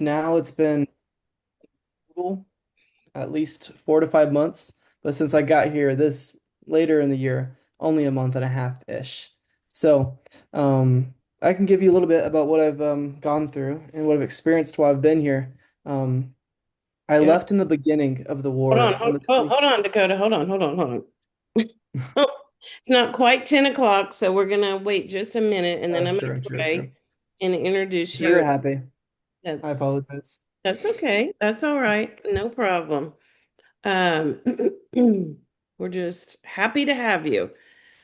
now it's been at least 4 to 5 months. But since I got here this later in the year, only a month and a half-ish. So, I can give you a little bit about what I've gone through and what I've experienced while I've been here. Um, I Yeah. left in the beginning of the Hold on, war on the hold 20th. on, Dakota. Hold on. It's not quite 10 o'clock, so we're gonna wait just a minute and then I'm True, gonna true, true. pray and introduce Sure, you. you're happy. That, I apologize. that's okay. That's all right. No problem. Um, we're just happy to have you.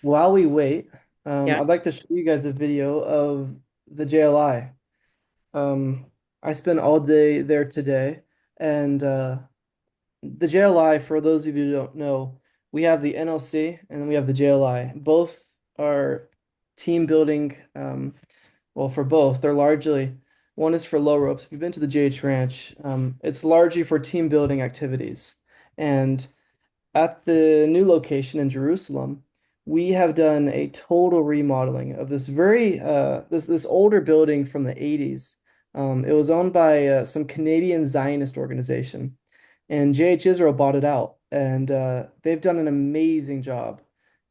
While we wait, Yeah. I'd like to show you guys a video of the JLI. Um, I spent all day there today, and the JLI, for those of you who don't know, we have the NLC and then we have the JLI. Both are team building. Well, for both, they're largely one is for low ropes. If you've been to the JH Ranch, it's largely for team building activities. And at the new location in Jerusalem, we have done a total remodeling of this very this older building from the 80s. It was owned by some Canadian Zionist organization, and JH Israel bought it out, and they've done an amazing job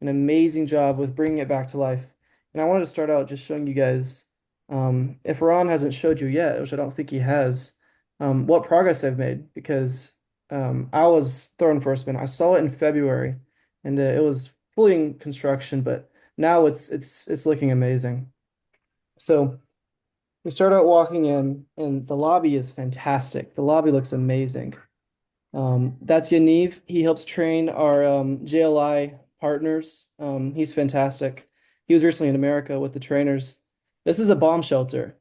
with bringing it back to life. And I wanted to start out just showing you guys, if Ron hasn't showed you yet, which I don't think he has, what progress they've made because. I was thrown for a spin. I saw it in February, and it was fully in construction, but now it's looking amazing. So we start out walking in, and the lobby is fantastic. The lobby looks amazing. That's Yaniv. He helps train our JLI partners. He's fantastic. He was recently in America with the trainers. This is a bomb shelter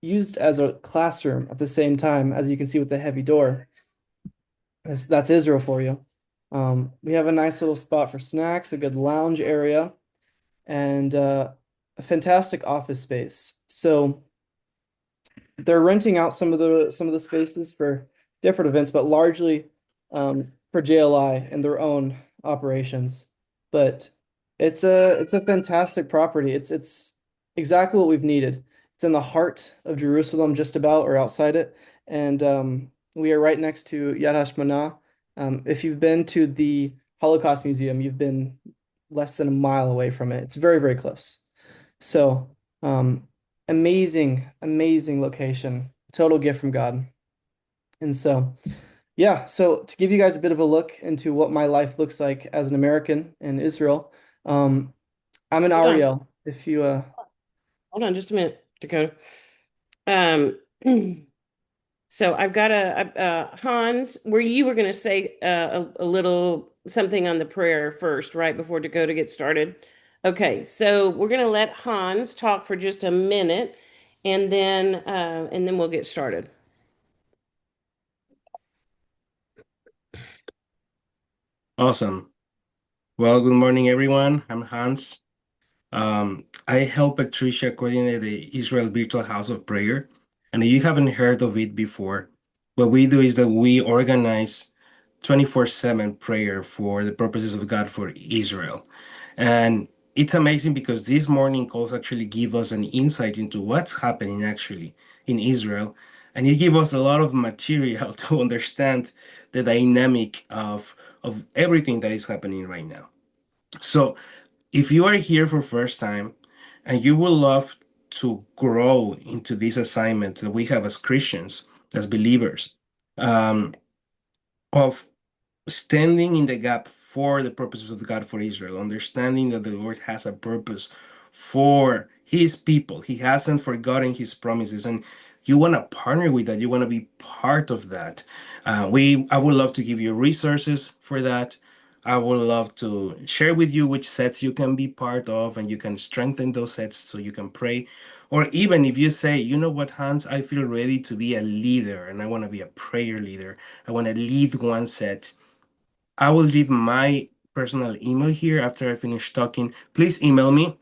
used as a classroom at the same time, as you can see with the heavy door. That's Israel for you. We have a nice little spot for snacks, a good lounge area, and a fantastic office space. So they're renting out some of the spaces for different events, but largely for JLI and their own operations. But it's a fantastic property. It's exactly what we've needed. It's in the heart of Jerusalem, just about or outside it, and we are right next to Yad HaShmona. If you've been to the Holocaust Museum, you've been less than a mile away from it. It's very, very close. So, amazing, amazing location. Total gift from God. And so, yeah, so to give you guys a bit of a look into what my life looks like as an American in Israel, I'm an Hold on. Ariel. If you Hold on just a minute, Dakota. Um, so I've got Hans, where you were going to say a little something on the prayer first, right before Dakota gets started. Okay, so we're going to let Hans talk for just a minute, and then we'll get started. Awesome. Well, good morning, everyone. I'm Hans. I help Patricia coordinate the Israel Virtual House of Prayer. And if you haven't heard of it before, what we do is that we organize 24/7 prayer for the purposes of God for Israel. And it's amazing because these morning calls actually give us an insight into what's happening actually in Israel. And it gives us a lot of material to understand the dynamic of everything that is happening right now. So if you are here for first time and you would love to grow into this assignment that we have as Christians, as believers, um, of standing in the gap for the purposes of God for Israel, understanding that the Lord has a purpose for his people. He hasn't forgotten his promises, and you want to partner with that. You want to be part of that. I would love to give you resources for that. I would love to share with you which sets you can be part of, and you can strengthen those sets so you can pray. Or even if you say, you know what, Hans, I feel ready to be a leader and I want to be a prayer leader. I want to lead one set. I will leave my personal email here after I finish talking. Please email me.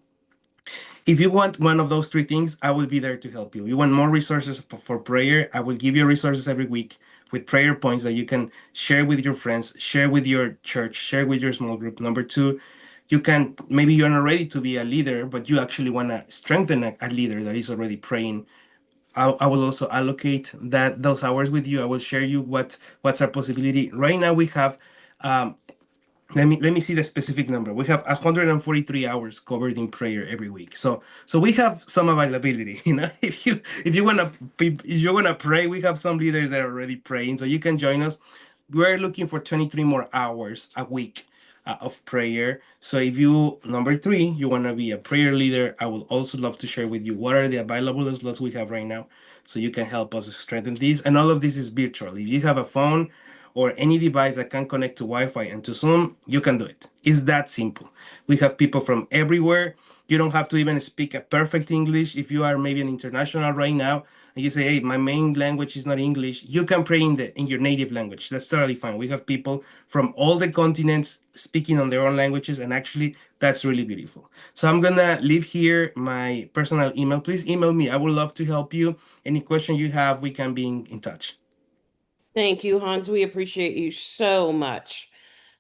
If you want one of those three things, I will be there to help you. You want more resources for prayer? I will give you resources every week with prayer points that you can share with your friends, share with your church, share with your small group. Number two, you can maybe you're not ready to be a leader, but you actually want to strengthen a leader that is already praying I will also allocate those hours with you. I will share you what's our possibility. Right now we have um, let me see the specific number. We have 143 hours covered in prayer every week. So we have some availability. If you wanna pray, we have some leaders that are already praying, so you can join us. We're looking for 23 more hours a week of prayer. So if you number three, you wanna be a prayer leader, I would also love to share with you what are the available slots we have right now, so you can help us strengthen these. And all of this is virtual. If you have a phone or any device that can connect to Wi-Fi and to Zoom, you can do it. It's that simple. We have people from everywhere. You don't have to even speak a perfect English. If you are maybe an international right now and you say, "Hey, my main language is not English," you can pray in your native language. That's totally fine. We have people from all the continents speaking on their own languages, and actually, that's really beautiful. So I'm gonna leave here my personal email. Please email me. I would love to help you. Any question you have, we can be in touch. Thank you, Hans. We appreciate you so much.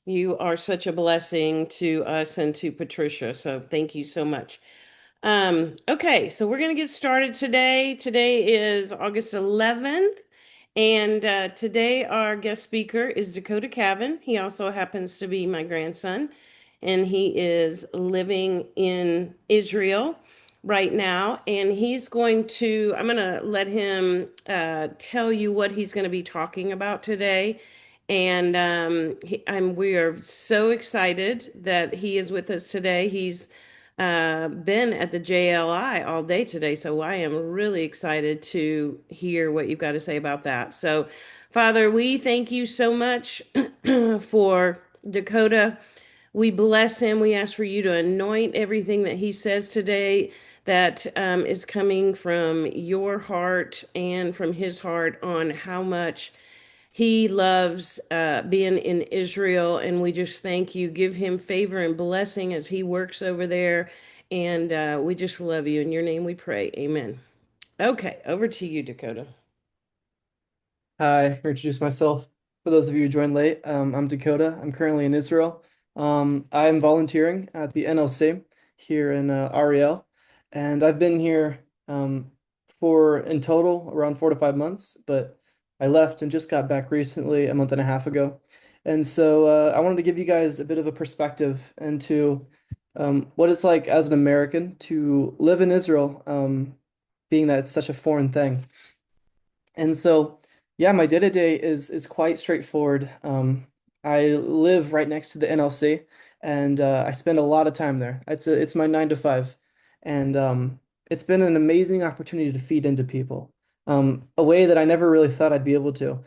You are such a blessing to us and to Patricia. So thank you so much. Okay, so we're going to get started today. Today is August 11th, and today our guest speaker is Dakota Cavin. He also happens to be my grandson, and he is living in Israel right now. And I'm going to let him tell you what he's going to be talking about today. And we are so excited that he is with us today. He's been at the JLI all day today, so I am really excited to hear what you've got to say about that. So, Father, we thank you so much for Dakota. We bless him. We ask for you to anoint everything that he says today that is coming from your heart and from his heart on how much he loves being in Israel, and we just thank you. Give him favor and blessing as he works over there. And we just love you. In your name we pray. Amen. Okay, over to you, Dakota. Hi, introduce myself. For those of you who joined late, I'm Dakota. I'm currently in Israel. I'm volunteering at the NLC here in Ariel, and I've been here for in total around 4 to 5 months, but I left and just got back recently, a month and a half ago. And so I wanted to give you guys a bit of a perspective into what it's like as an American to live in Israel, being that it's such a foreign thing. And so, yeah, my day-to-day is quite straightforward. I live right next to the NLC, and I spend a lot of time there. It's my 9 to 5, and it's been an amazing opportunity to feed into people, a way that I never really thought I'd be able to.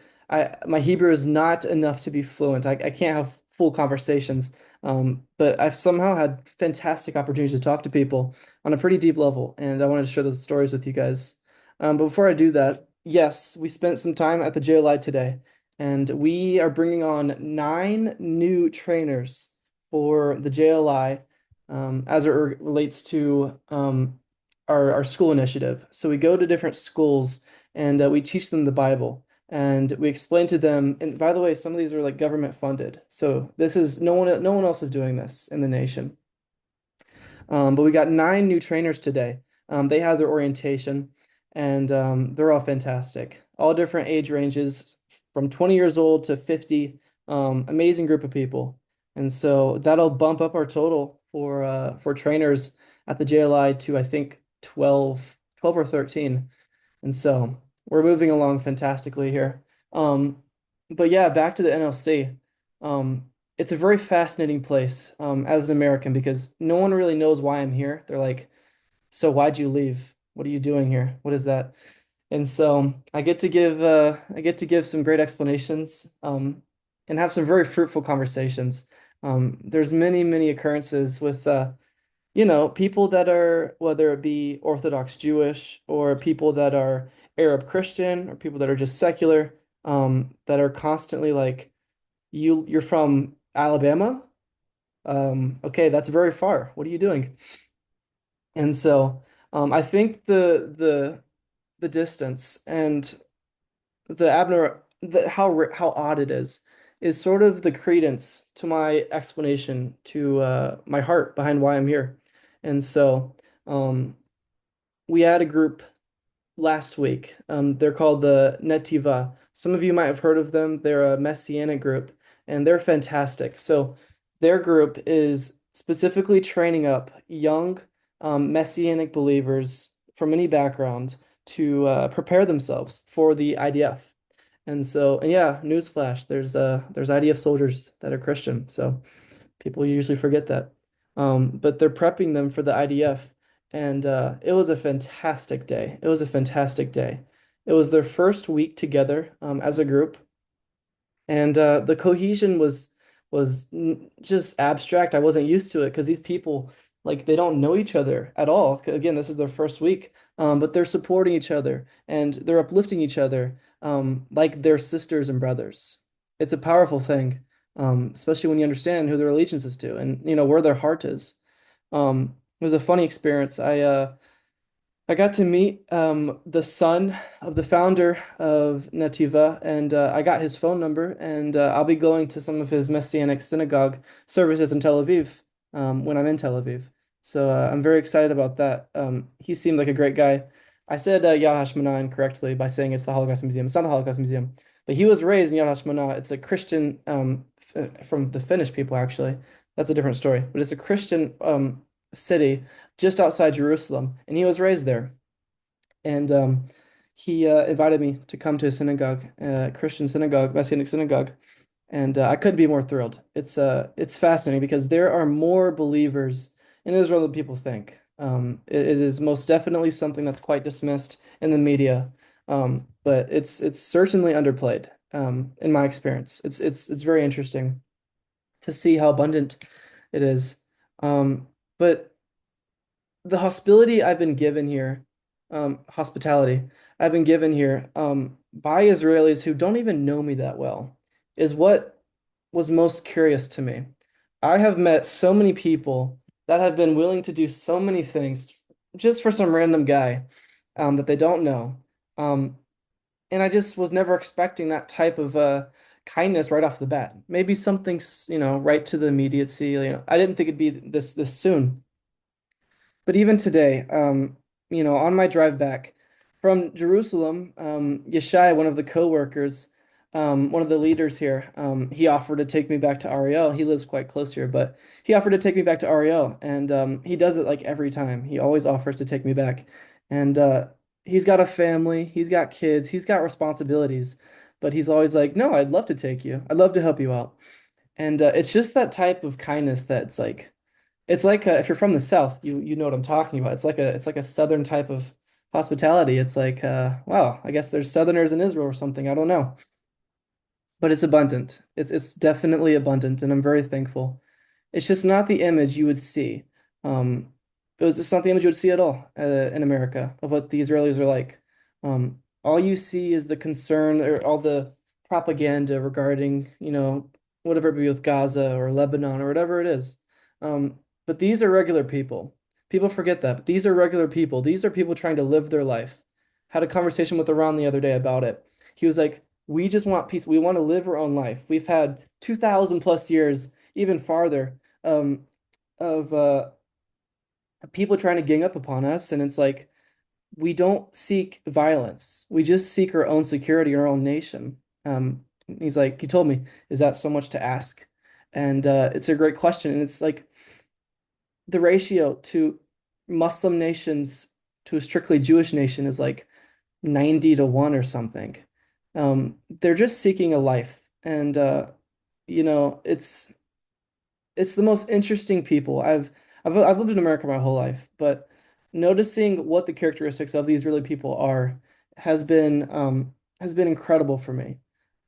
My Hebrew is not enough to be fluent. I can't have full conversations, but I've somehow had fantastic opportunities to talk to people on a pretty deep level, and I wanted to share those stories with you guys. But before I do that, yes, we spent some time at the JLI today, and we are bringing on 9 new trainers for the JLI as it relates to our school initiative. So we go to different schools and we teach them the Bible. And we explain to them, and by the way, some of these are like government funded. So this is no one else is doing this in the nation. But we got 9 new trainers today. They had their orientation, and they're all fantastic. All different age ranges, from 20 years old to 50. Amazing group of people. And so that'll bump up our total for trainers at the JLI to I think 12 or 13. And so we're moving along fantastically here. Um, but yeah, back to the NLC. It's a very fascinating place as an American because no one really knows why I'm here. They're like, "So why'd you leave? What are you doing here? What is that?" And so I get to give some great explanations and have some very fruitful conversations. There's many occurrences with people that are, whether it be Orthodox Jewish or people that are Arab Christian or people that are just secular, that are constantly like, you're from Alabama? Okay, that's very far. What are you doing? And so I think the distance and the abnor the how odd it is sort of the credence to my explanation to my heart behind why I'm here. And so we had a group last week. They're called the Netiva. Some of you might have heard of them. They're a Messianic group, and they're fantastic. So their group is specifically training up young Messianic believers from any background to prepare themselves for the IDF. And yeah, newsflash, there's IDF soldiers that are Christian. So people usually forget that. But they're prepping them for the IDF, and it was a fantastic day. It was a fantastic day. It was their first week together as a group, and the cohesion was just abstract. I wasn't used to it because these people like they don't know each other at all. Again, this is their first week, but they're supporting each other and they're uplifting each other like they're sisters and brothers. It's a powerful thing, especially when you understand who their allegiance is to and where their heart is. It was a funny experience. I got to meet the son of the founder of Nativa, and I got his phone number, and I'll be going to some of his Messianic synagogue services in Tel Aviv when I'm in Tel Aviv. So I'm very excited about that. He seemed like a great guy. I said Yad HaShmona incorrectly by saying it's the Holocaust Museum. It's not the Holocaust Museum, but he was raised in Yad HaShmona. It's a Christian from the Finnish people, actually. That's a different story, but it's a Christian city just outside Jerusalem, and he was raised there. And he invited me to come to a synagogue, Christian synagogue, Messianic synagogue, and I couldn't be more thrilled. It's fascinating because there are more believers in Israel than people think. It is most definitely something that's quite dismissed in the media, but it's certainly underplayed in my experience. It's very interesting to see how abundant it is. But the hospitality I've been given here, hospitality I've been given here, by Israelis who don't even know me that well, is what was most curious to me. I have met so many people that have been willing to do so many things just for some random guy, that they don't know. Um, and I just was never expecting that type of kindness right off the bat. Maybe something's, right to the immediacy. I didn't think it'd be this soon. But even today, on my drive back from Jerusalem, Yeshai, one of the co-workers, one of the leaders here, he offered to take me back to Ariel. He lives quite close here, but he offered to take me back to Ariel, and he does it like every time. He always offers to take me back, and he's got a family, he's got kids, he's got responsibilities, but he's always like, "No, I'd love to take you. I'd love to help you out." And it's just that type of kindness that's like it's like if you're from the South, you know what I'm talking about. It's like a Southern type of hospitality. It's like wow, I guess there's Southerners in Israel or something. I don't know, but it's abundant. It's definitely abundant, and I'm very thankful. It's just not the image you would see. Um, it was just not the image you would see at all in America of what the Israelis are like. All you see is the concern or all the propaganda regarding, whatever it be with Gaza or Lebanon or whatever it is. But these are regular people. People forget that, but these are regular people. These are people trying to live their life. Had a conversation with Ron the other day about it. He was like, we just want peace. We want to live our own life. We've had 2,000 plus years, even farther, of people trying to gang up upon us. And it's like, we don't seek violence. We just seek our own security, our own nation. He's like, he told me, is that so much to ask? And it's a great question. And it's like the ratio to Muslim nations to a strictly Jewish nation is like 90 to 1 or something. They're just seeking a life. And you know, it's it's the most interesting people. I've lived in America my whole life, but noticing what the characteristics of these really people are has been incredible for me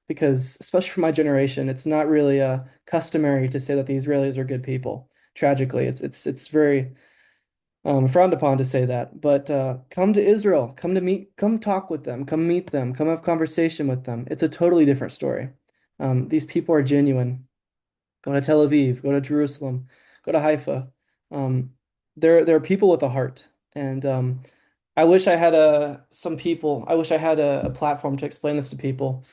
because especially for my generation, it's not really customary to say that the Israelis are good people. Tragically, it's very frowned upon to say that. But come to Israel, come talk with them, come meet them, come have conversation with them. It's a totally different story. These people are genuine. Go to Tel Aviv, go to Jerusalem, go to Haifa. Um, there are people with a heart, and I wish I had some people. I wish I had a platform to explain this to people,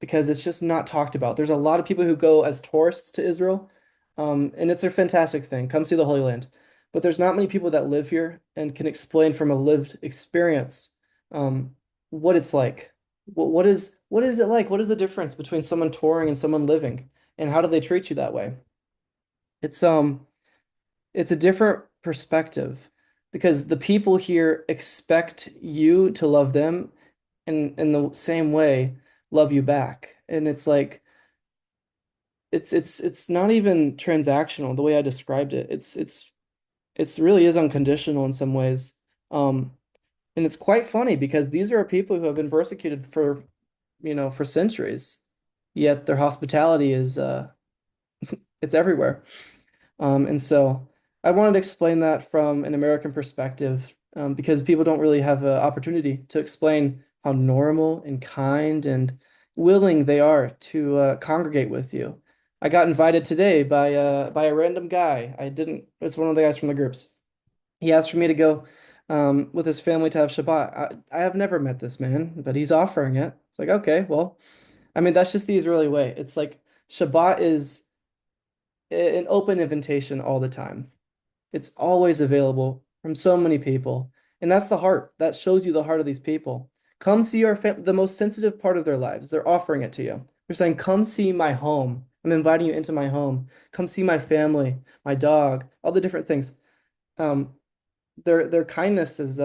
because it's just not talked about. There's a lot of people who go as tourists to Israel, and it's a fantastic thing. Come see the Holy Land, but there's not many people that live here and can explain from a lived experience um, what it's like. What is it like? What is the difference between someone touring and someone living? And how do they treat you that way? It's um it's a different perspective because the people here expect you to love them in the same way love you back. And it's like it's not even transactional the way I described it. It's really is unconditional in some ways. Um, and it's quite funny because these are people who have been persecuted for, for centuries. Yet their hospitality is it's everywhere. And so I wanted to explain that from an American perspective, because people don't really have an opportunity to explain how normal and kind and willing they are to congregate with you. I got invited today by a random guy. I didn't, it's one of the guys from the groups. He asked for me to go with his family to have Shabbat. I have never met this man, but he's offering it. It's like, okay, well, I mean, that's just the Israeli way. It's like Shabbat is an open invitation all the time. It's always available from so many people. And that's the heart. That shows you the heart of these people. Come see our the most sensitive part of their lives. They're offering it to you. They're saying, "Come see my home. I'm inviting you into my home. Come see my family, my dog, all the different things." Um, their kindness is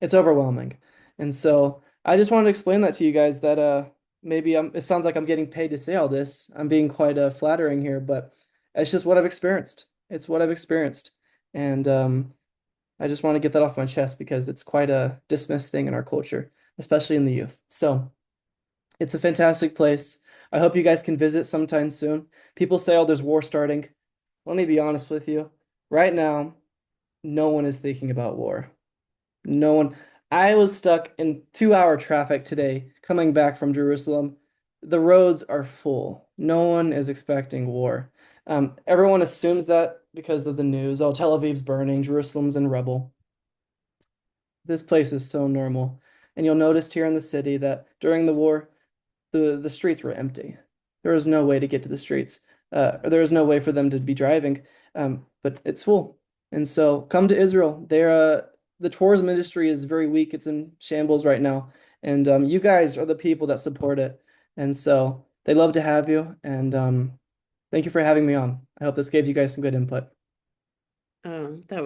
it's overwhelming. And so I just wanted to explain that to you guys that maybe it sounds like I'm getting paid to say all this. I'm being quite flattering here, but it's just what I've experienced. It's what I've experienced. And I just want to get that off my chest because it's quite a dismissed thing in our culture, especially in the youth. So it's a fantastic place. I hope you guys can visit sometime soon. People say, oh, there's war starting. Let me be honest with you. Right now, no one is thinking about war. No one. I was stuck in 2 hour traffic today coming back from Jerusalem. The roads are full. No one is expecting war. Everyone assumes that because of the news. Oh, Tel Aviv's burning, Jerusalem's in rubble. This place is so normal. And you'll notice here in the city that during the war, the streets were empty. There was no way to get to the streets. There was no way for them to be driving. But it's full. And so come to Israel. The tourism industry is very weak. It's in shambles right now. And you guys are the people that support it. And so they love to have you. And thank you for having me on. I hope this gave you guys some good input. That was